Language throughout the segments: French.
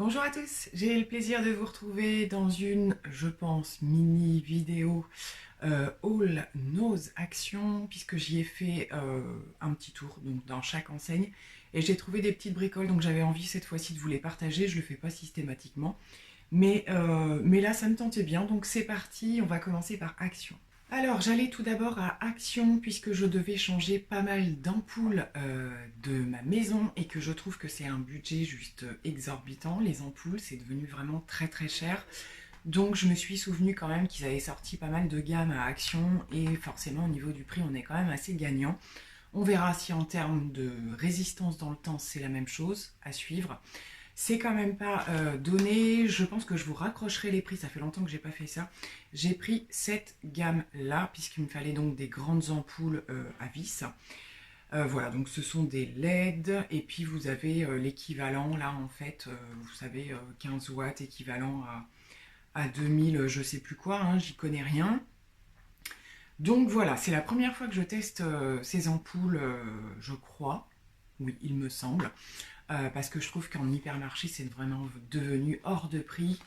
Bonjour à tous, j'ai le plaisir de vous retrouver dans une, je pense, mini vidéo All Nose Action, puisque j'y ai fait un petit tour donc dans chaque enseigne et j'ai trouvé des petites bricoles, donc j'avais envie cette fois-ci de vous les partager. Je le fais pas systématiquement, mais là ça me tentait bien, donc c'est parti, on va commencer par Action. Alors, j'allais tout d'abord à Action puisque je devais changer pas mal d'ampoules de ma maison et que je trouve que c'est un budget juste exorbitant. Les ampoules, c'est devenu vraiment très très cher. Donc, je me suis souvenu quand même qu'ils avaient sorti pas mal de gammes à Action et forcément, au niveau du prix, on est quand même assez gagnant. On verra si en termes de résistance dans le temps, c'est la même chose à suivre. C'est quand même pas donné. Je pense que je vous raccrocherai les prix. Ça fait longtemps que j'ai pas fait ça. J'ai pris cette gamme là, puisqu'il me fallait donc des grandes ampoules à vis. Voilà, donc ce sont des LED. Et puis vous avez l'équivalent là, en fait, vous savez, 15 watts équivalent à 2000, je sais plus quoi, hein, j'y connais rien. Donc voilà, c'est la première fois que je teste ces ampoules, je crois. Oui, il me semble. Parce que je trouve qu'en hypermarché, c'est vraiment devenu hors de prix,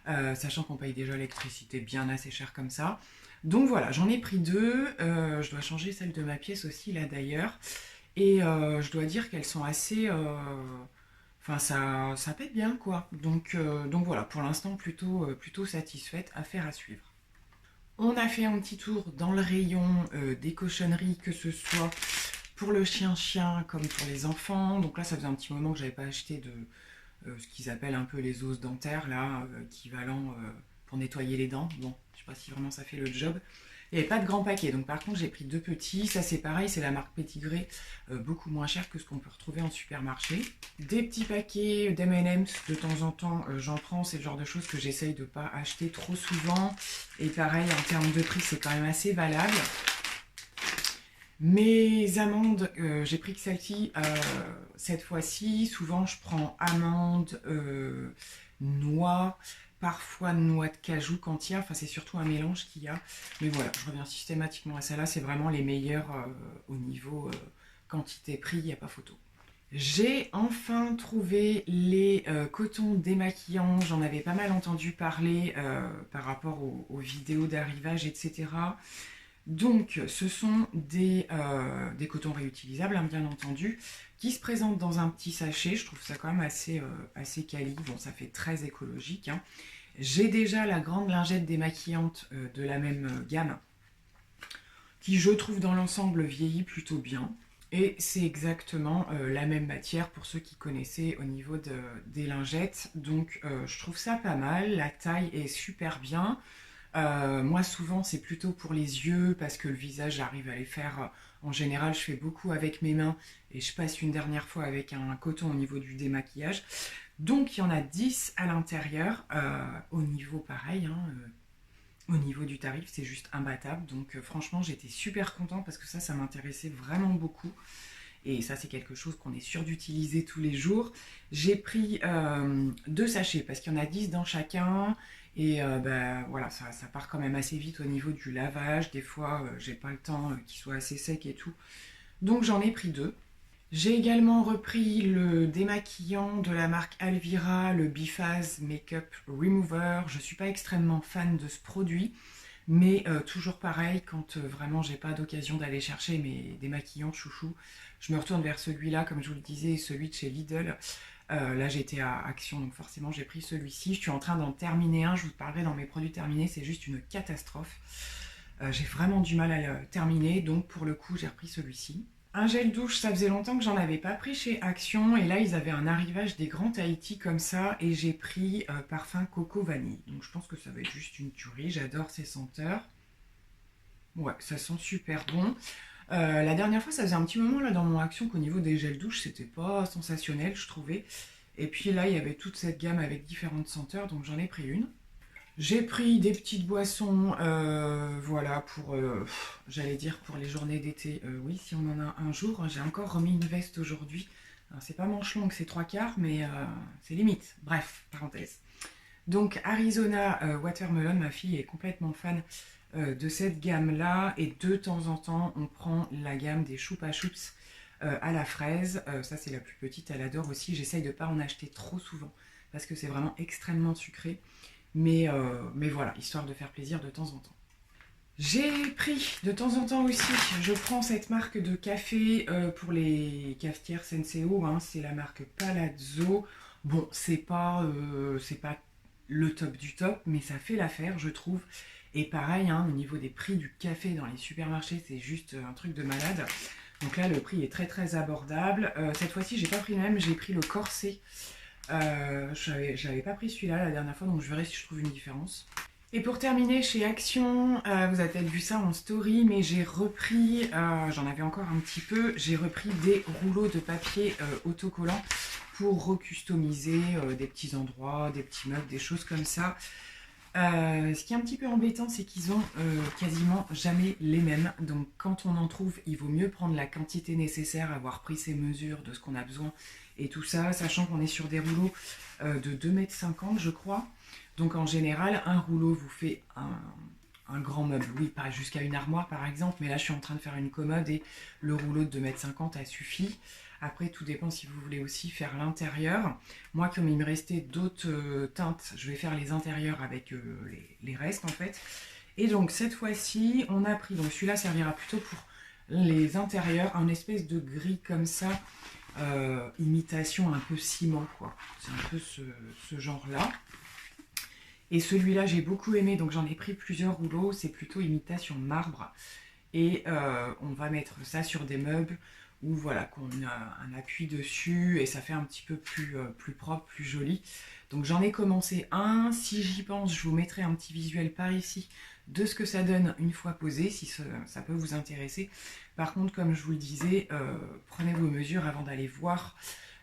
sachant qu'on paye déjà l'électricité bien assez cher comme ça. Donc voilà, j'en ai pris deux. Je dois changer celle de ma pièce aussi, là d'ailleurs. Et je dois dire qu'elles sont assez... Enfin, ça pète bien, quoi. Donc voilà, pour l'instant, plutôt satisfaite. Affaire à suivre. On a fait un petit tour dans le rayon des cochonneries, que ce soit pour le chien-chien comme pour les enfants. Donc là, ça faisait un petit moment que j'avais pas acheté de ce qu'ils appellent un peu les os dentaires, là, équivalent pour nettoyer les dents. Bon, je sais pas si vraiment ça fait le job. Il n'y avait pas de grand paquet, donc par contre j'ai pris deux petits. Ça c'est pareil, c'est la marque Petitgré, beaucoup moins cher que ce qu'on peut retrouver en supermarché. Des petits paquets d'M&M's de temps en temps, j'en prends. C'est le genre de choses que j'essaye de pas acheter trop souvent. Et pareil, en termes de prix, c'est quand même assez valable. Mes amandes, j'ai pris que celle-ci cette fois-ci. Souvent, je prends amandes, noix, parfois noix de cajou quand il y a. Enfin, c'est surtout un mélange qu'il y a. Mais voilà, je reviens systématiquement à celle-là. C'est vraiment les meilleurs au niveau quantité-prix, il n'y a pas photo. J'ai enfin trouvé les cotons démaquillants. J'en avais pas mal entendu parler par rapport aux vidéos d'arrivage, etc. Donc, ce sont des cotons réutilisables, hein, bien entendu, qui se présentent dans un petit sachet. Je trouve ça quand même assez quali. Bon, ça fait très écologique, hein. J'ai déjà la grande lingette démaquillante de la même gamme, qui, je trouve, dans l'ensemble, vieillit plutôt bien. Et c'est exactement la même matière pour ceux qui connaissaient au niveau des lingettes. Donc, je trouve ça pas mal. La taille est super bien. Moi, souvent, c'est plutôt pour les yeux parce que le visage, j'arrive à les faire. En général, je fais beaucoup avec mes mains et je passe une dernière fois avec un coton au niveau du démaquillage. Donc, il y en a 10 à l'intérieur. Au niveau pareil, hein, au niveau du tarif, c'est juste imbattable. Donc, franchement, j'étais super contente parce que ça m'intéressait vraiment beaucoup. Et ça, c'est quelque chose qu'on est sûr d'utiliser tous les jours. J'ai pris deux sachets parce qu'il y en a 10 dans chacun. Et bah, voilà, ça part quand même assez vite au niveau du lavage. Des fois, j'ai pas le temps qu'il soit assez sec et tout. Donc j'en ai pris deux. J'ai également repris le démaquillant de la marque Alvira, le Biphase Makeup Remover. Je suis pas extrêmement fan de ce produit. Mais toujours pareil, quand vraiment j'ai pas d'occasion d'aller chercher mes démaquillants chouchou, je me retourne vers celui-là, comme je vous le disais, celui de chez Lidl. Là j'étais à Action, donc forcément j'ai pris celui-ci. Je suis en train d'en terminer un, je vous parlerai dans mes produits terminés, c'est juste une catastrophe. J'ai vraiment du mal à le terminer, donc pour le coup j'ai repris celui-ci. Un gel douche, ça faisait longtemps que j'en avais pas pris chez Action, et là ils avaient un arrivage des grands Tahiti comme ça, et j'ai pris parfum coco vanille. Donc je pense que ça va être juste une tuerie, j'adore ces senteurs. Ouais, ça sent super bon. La dernière fois, ça faisait un petit moment là dans mon Action qu'au niveau des gels douche, c'était pas sensationnel, je trouvais. Et puis là, il y avait toute cette gamme avec différentes senteurs, donc j'en ai pris une. J'ai pris des petites boissons, voilà, pour, j'allais dire pour les journées d'été. Oui, si on en a un jour. J'ai encore remis une veste aujourd'hui. Alors, c'est pas manche longue, c'est trois quarts, mais c'est limite. Bref, parenthèse. Donc Arizona Watermelon, ma fille est complètement fan de cette gamme-là. Et de temps en temps, on prend la gamme des Choupa Choups à la fraise. Ça, c'est la plus petite, elle adore aussi. J'essaye de ne pas en acheter trop souvent. parce que c'est vraiment extrêmement sucré. Mais voilà, histoire de faire plaisir de temps en temps. J'ai pris de temps en temps aussi, je prends cette marque de café pour les cafetières Senseo, hein, c'est la marque Palazzo. Bon, c'est pas le top du top, mais ça fait l'affaire, je trouve. Et pareil, hein, au niveau des prix du café dans les supermarchés, c'est juste un truc de malade. Donc là, le prix est très très abordable. Cette fois-ci, j'ai pas pris le même, j'ai pris le corset. J'avais pas pris celui-là la dernière fois, donc je verrai si je trouve une différence. Et pour terminer, chez Action, vous avez peut-être vu ça en story, mais j'ai repris, j'en avais encore un petit peu, j'ai repris des rouleaux de papier autocollants pour recustomiser des petits endroits, des petits meubles, des choses comme ça. Ce qui est un petit peu embêtant, c'est qu'ils ont quasiment jamais les mêmes. Donc quand on en trouve, il vaut mieux prendre la quantité nécessaire, avoir pris ses mesures de ce qu'on a besoin et tout ça, sachant qu'on est sur des rouleaux de 2,50 m, je crois. Donc en général, un rouleau vous fait un grand meuble. Oui, pas jusqu'à une armoire par exemple, mais là je suis en train de faire une commode et le rouleau de 2,50 m a suffi. Après, tout dépend si vous voulez aussi faire l'intérieur. Moi, comme il me restait d'autres teintes, je vais faire les intérieurs avec les restes en fait. Et donc cette fois-ci, on a pris, donc celui-là servira plutôt pour les intérieurs, un espèce de gris comme ça, imitation un peu ciment quoi. C'est un peu ce genre-là. Et celui-là, j'ai beaucoup aimé, donc j'en ai pris plusieurs rouleaux. C'est plutôt imitation marbre. Et on va mettre ça sur des meubles où voilà, qu'on a un appui dessus et ça fait un petit peu plus propre, plus joli. Donc j'en ai commencé un. Si j'y pense, je vous mettrai un petit visuel par ici de ce que ça donne une fois posé, si ça peut vous intéresser. Par contre, comme je vous le disais, prenez vos mesures avant d'aller voir,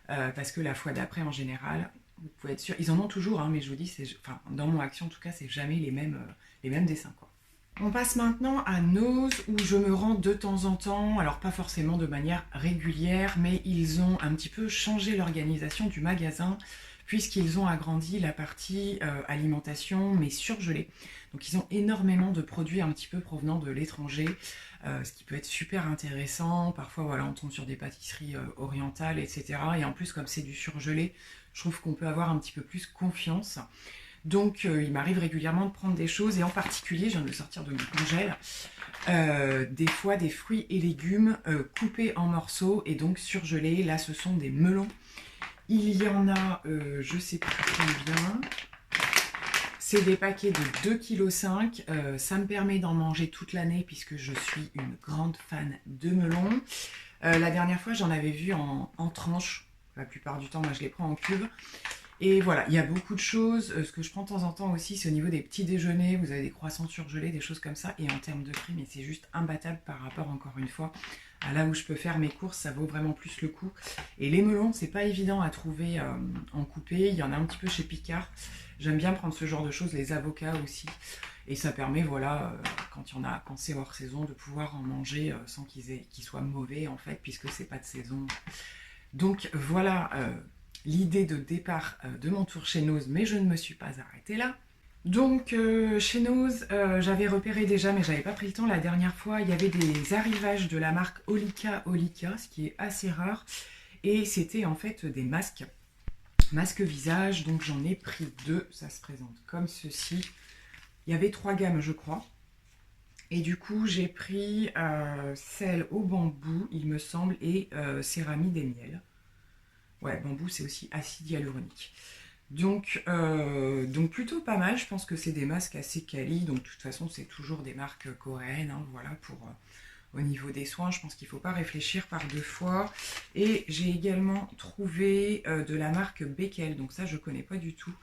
parce que la fois d'après, en général, vous pouvez être sûr, ils en ont toujours, hein, mais je vous dis, enfin, dans mon Action en tout cas, c'est jamais les mêmes dessins, quoi. On passe maintenant à Nose, où je me rends de temps en temps, alors pas forcément de manière régulière, mais ils ont un petit peu changé l'organisation du magasin, puisqu'ils ont agrandi la partie alimentation, mais surgelée. Donc ils ont énormément de produits un petit peu provenant de l'étranger, ce qui peut être super intéressant. Parfois, voilà, on tombe sur des pâtisseries orientales, etc. Et en plus, comme c'est du surgelé, je trouve qu'on peut avoir un petit peu plus confiance. Donc il m'arrive régulièrement de prendre des choses, et en particulier, je viens de sortir de mon congèle, des fois des fruits et légumes coupés en morceaux et donc surgelés. Là, ce sont des melons. Il y en a, je sais plus combien. C'est des paquets de 2,5 kg. Ça me permet d'en manger toute l'année puisque je suis une grande fan de melons. La dernière fois, j'en avais vu en tranches. La plupart du temps, moi, je les prends en cubes. Et voilà, il y a beaucoup de choses. Ce que je prends de temps en temps aussi, c'est au niveau des petits déjeuners. Vous avez des croissants surgelés, des choses comme ça. Et en termes de prix, mais c'est juste imbattable par rapport, encore une fois, à là où je peux faire mes courses. Ça vaut vraiment plus le coup. Et les melons, c'est pas évident à trouver en coupé. Il y en a un petit peu chez Picard. J'aime bien prendre ce genre de choses. Les avocats aussi. Et ça permet, voilà, quand c'est hors saison, de pouvoir en manger sans qu'ils soient mauvais, en fait, puisque c'est pas de saison. Donc voilà l'idée de départ de mon tour chez Nose, mais je ne me suis pas arrêtée là. Donc chez Nose, j'avais repéré déjà, mais j'avais pas pris le temps la dernière fois, il y avait des arrivages de la marque Olika, ce qui est assez rare, et c'était en fait des masques visage, donc j'en ai pris 2, ça se présente comme ceci. Il y avait 3 gammes, je crois. Et du coup, j'ai pris celle au bambou, il me semble, et céramide et miel. Ouais, bambou, c'est aussi acide hyaluronique. Donc plutôt pas mal. Je pense que c'est des masques assez quali. Donc de toute façon, c'est toujours des marques coréennes. Hein, voilà, pour au niveau des soins, je pense qu'il ne faut pas réfléchir par 2 fois. Et j'ai également trouvé de la marque Beckel. Donc ça, je ne connais pas du tout.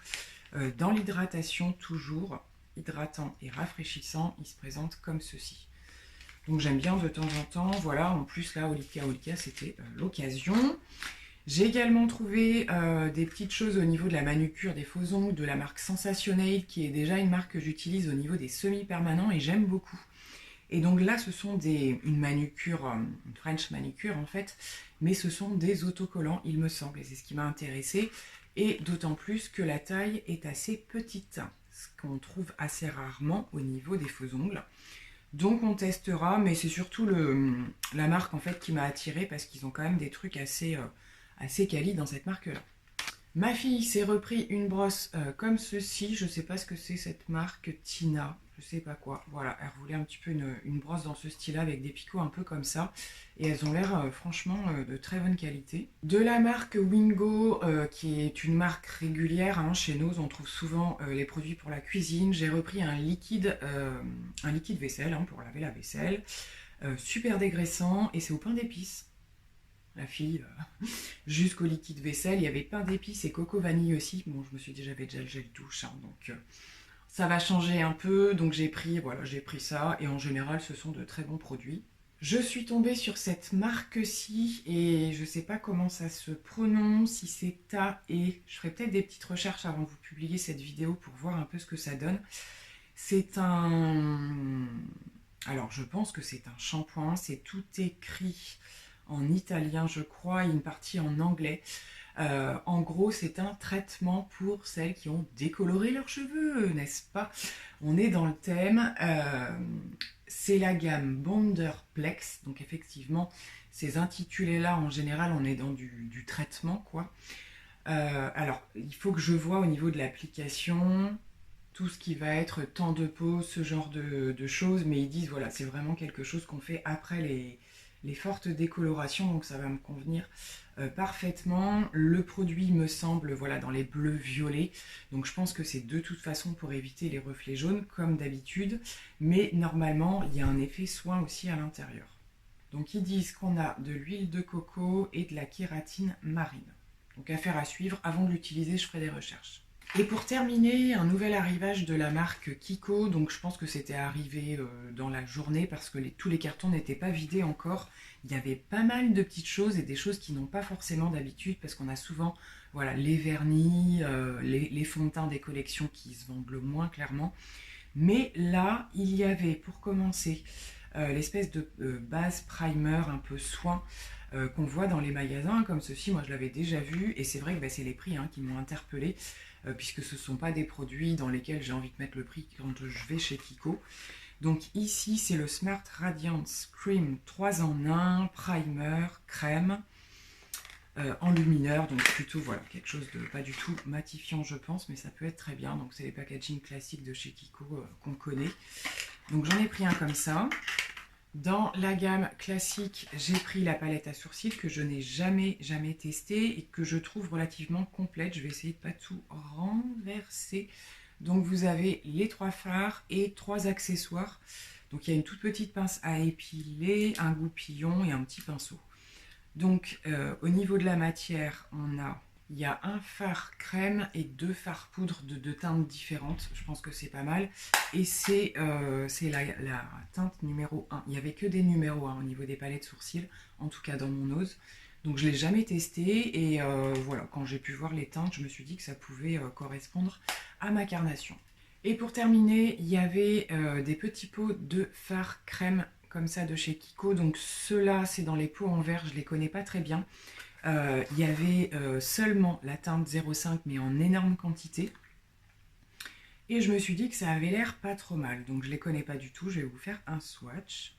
Dans l'hydratation, toujours hydratant et rafraîchissant, il se présente comme ceci. Donc j'aime bien de temps en temps. Voilà, en plus là, Olika, c'était l'occasion. J'ai également trouvé des petites choses au niveau de la manucure des faux ongles de la marque Sensationnel, qui est déjà une marque que j'utilise au niveau des semi-permanents et j'aime beaucoup. Et donc là, ce sont une manucure, une French manucure en fait, mais ce sont des autocollants, il me semble, et c'est ce qui m'a intéressé. Et d'autant plus que la taille est assez petite, ce qu'on trouve assez rarement au niveau des faux ongles. Donc on testera, mais c'est surtout la marque en fait qui m'a attirée parce qu'ils ont quand même des trucs assez quali dans cette marque-là. Ma fille s'est repris une brosse comme ceci. Je sais pas ce que c'est cette marque, Tina. Je sais pas quoi. Voilà, elle voulait un petit peu une brosse dans ce style-là avec des picots un peu comme ça. Et elles ont l'air franchement de très bonne qualité. De la marque Wingo, qui est une marque régulière hein, chez nous. On trouve souvent les produits pour la cuisine. J'ai repris un liquide vaisselle hein, pour laver la vaisselle. Super dégraissant et c'est au pain d'épices. La fille, jusqu'au liquide vaisselle, il y avait pain d'épices et coco vanille aussi. Bon, je me suis dit j'avais déjà le gel douche, hein, donc ça va changer un peu. Donc j'ai pris, voilà, j'ai pris ça et en général, ce sont de très bons produits. Je suis tombée sur cette marque-ci et je sais pas comment ça se prononce, si c'est Ta-E. Je ferai peut-être des petites recherches avant de vous publier cette vidéo pour voir un peu ce que ça donne. C'est un... Alors je pense que c'est un shampoing, c'est tout écrit en italien je crois et une partie en anglais. En gros c'est un traitement pour celles qui ont décoloré leurs cheveux, n'est-ce pas? On est dans le thème. C'est la gamme Bonderplex, donc effectivement ces intitulés là en général on est dans du traitement quoi. Alors il faut que je vois au niveau de l'application tout ce qui va être temps de pause, ce genre de choses, mais ils disent voilà, c'est vraiment quelque chose qu'on fait après les fortes décolorations, donc ça va me convenir parfaitement. Le produit me semble voilà dans les bleus violets, donc je pense que c'est de toute façon pour éviter les reflets jaunes comme d'habitude, mais normalement il y a un effet soin aussi à l'intérieur. Donc ils disent qu'on a de l'huile de coco et de la kératine marine. Donc affaire à suivre, avant de l'utiliser je ferai des recherches. Et pour terminer, un nouvel arrivage de la marque Kiko, donc je pense que c'était arrivé dans la journée parce que tous les cartons n'étaient pas vidés encore. Il y avait pas mal de petites choses et des choses qui n'ont pas forcément d'habitude parce qu'on a souvent voilà, les vernis, les fonds de teint des collections qui se vendent le moins clairement. Mais là, il y avait pour commencer l'espèce de base primer un peu soin qu'on voit dans les magasins comme ceci. Moi je l'avais déjà vu et c'est vrai que bah, c'est les prix hein, qui m'ont interpellée puisque ce ne sont pas des produits dans lesquels j'ai envie de mettre le prix quand je vais chez Kiko. Donc ici c'est le Smart Radiance Cream 3 en 1, primer, crème, enlumineur, donc plutôt voilà quelque chose de pas du tout matifiant je pense, mais ça peut être très bien. Donc c'est les packaging classiques de chez Kiko qu'on connaît. Donc j'en ai pris un comme ça. Dans la gamme classique, j'ai pris la palette à sourcils que je n'ai jamais testée et que je trouve relativement complète. Je vais essayer de ne pas tout renverser. Donc vous avez les 3 fards et 3 accessoires. Donc il y a une toute petite pince à épiler, un goupillon et un petit pinceau. Donc au niveau de la matière, il y a un fard crème et 2 fards poudre de 2 teintes différentes. Je pense que c'est pas mal. Et c'est la teinte numéro 1. Il n'y avait que des numéros 1 au niveau des palettes sourcils, en tout cas dans mon nose. Donc je ne l'ai jamais testé et voilà, quand j'ai pu voir les teintes, je me suis dit que ça pouvait correspondre à ma carnation. Et pour terminer, il y avait des petits pots de fard crème comme ça de chez Kiko. Donc ceux-là, c'est dans les pots en verre, je ne les connais pas très bien. Il y avait seulement la teinte 05 mais en énorme quantité. Et je me suis dit que ça avait l'air pas trop mal. Donc je ne les connais pas du tout, je vais vous faire un swatch.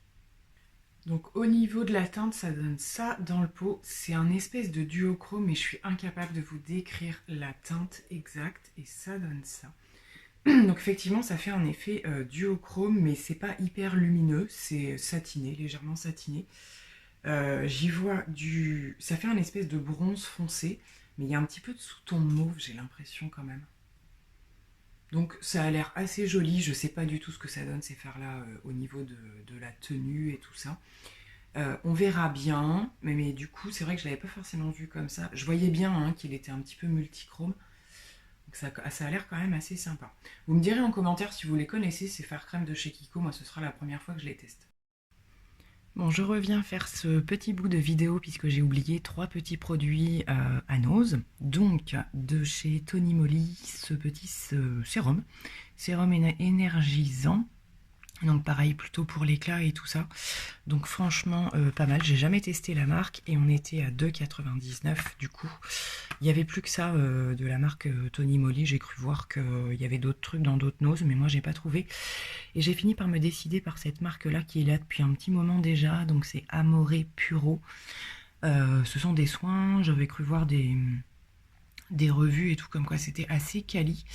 Donc au niveau de la teinte, ça donne ça dans le pot. C'est un espèce de duochrome, mais je suis incapable de vous décrire la teinte exacte. Et ça donne ça. Donc effectivement, ça fait un effet duochrome, mais c'est pas hyper lumineux. C'est satiné, légèrement satiné. J'y vois ça fait un espèce de bronze foncé, mais il y a un petit peu de sous-ton mauve, j'ai l'impression quand même. Donc ça a l'air assez joli, je sais pas du tout ce que ça donne ces fards-là au niveau de la tenue et tout ça. On verra bien, mais du coup c'est vrai que je l'avais pas forcément vu comme ça. Je voyais bien hein, qu'il était un petit peu multichrome. Donc ça a l'air quand même assez sympa. Vous me direz en commentaire si vous les connaissez, ces fards crème de chez Kiko. Moi ce sera la première fois que je les teste. Bon, je reviens faire ce petit bout de vidéo puisque j'ai oublié 3 petits produits à nose. Donc, de chez Tony Moly, ce petit sérum énergisant. Donc pareil, plutôt pour l'éclat et tout ça. Donc franchement, pas mal. J'ai jamais testé la marque et on était à 2,99 €. Du coup, il n'y avait plus que ça de la marque Tony Moly. J'ai cru voir qu'il y avait d'autres trucs dans d'autres noses, mais moi j'ai pas trouvé. Et j'ai fini par me décider par cette marque-là qui est là depuis un petit moment déjà. Donc c'est Amore Puro. Ce sont des soins. J'avais cru voir des des revues et tout, comme quoi c'était assez quali.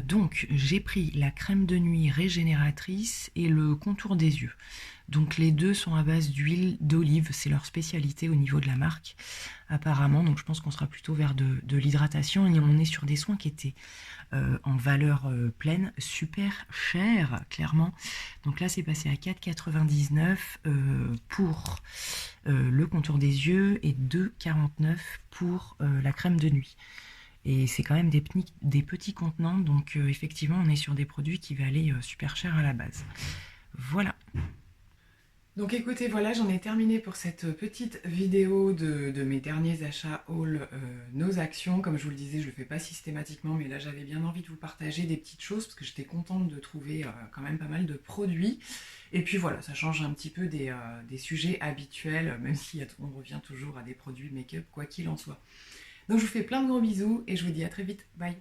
Donc j'ai pris la crème de nuit régénératrice et le contour des yeux. Donc les deux sont à base d'huile d'olive, c'est leur spécialité au niveau de la marque apparemment. Donc je pense qu'on sera plutôt vers de l'hydratation et on est sur des soins qui étaient en valeur pleine, super cher clairement. Donc là c'est passé à 4,99 pour le contour des yeux et 2,49 pour la crème de nuit. Et c'est quand même des petits contenants, donc effectivement on est sur des produits qui valaient super cher à la base. Voilà. Donc écoutez, voilà, j'en ai terminé pour cette petite vidéo de mes derniers achats haul, nos actions. Comme je vous le disais, je ne le fais pas systématiquement, mais là j'avais bien envie de vous partager des petites choses parce que j'étais contente de trouver quand même pas mal de produits. Et puis voilà, ça change un petit peu des sujets habituels, même si on revient toujours à des produits make-up, quoi qu'il en soit. Donc je vous fais plein de gros bisous et je vous dis à très vite. Bye!